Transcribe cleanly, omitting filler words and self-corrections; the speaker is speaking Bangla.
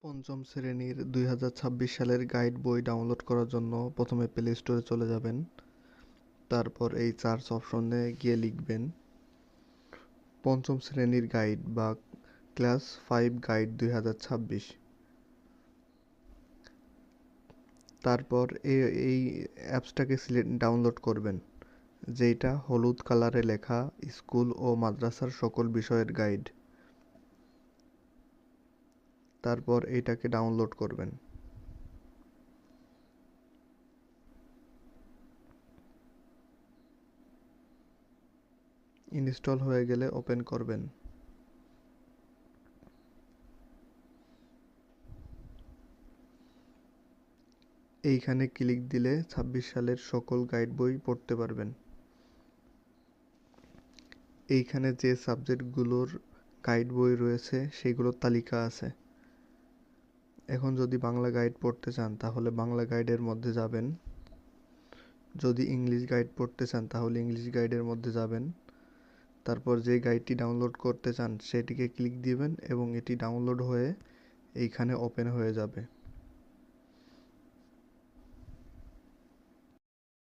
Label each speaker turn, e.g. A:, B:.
A: পঞ্চম শ্রেণীর 2026 সালের গাইড বই ডাউনলোড করার জন্য প্রথমে প্লে স্টোরে চলে যাবেন। তারপর এই সার্চ অপশনে গিয়ে লিখবেন পঞ্চম শ্রেণীর গাইড বা ক্লাস 5 গাইড 2026। তারপর এই অ্যাপসটাকে ডাউনলোড করবেন, যেটা হলুদ কালারে লেখা স্কুল ও মাদ্রাসার সকল বিষয়ের গাইড। তারপর এইটাকে ডাউনলোড করবেন। ইনস্টল হয়ে গেলে ওপেন করবেন। এইখানে ক্লিক দিলে 26 সালের সকল গাইড বই পড়তে পারবেন। এইখানে যে সাবজেক্টগুলোর গাইড বই রয়েছে সেগুলোর তালিকা আছে। এখন যদি বাংলা গাইড পড়তে চান তাহলে বাংলা গাইডের মধ্যে যাবেন। যদি ইংলিশ গাইড পড়তে চান তাহলে ইংলিশ গাইডের মধ্যে যাবেন। তারপর যে গাইডটি ডাউনলোড করতে চান সেটিকে ক্লিক দিবেন এবং এটি ডাউনলোড হয়ে এইখানে ওপেন হয়ে যাবে।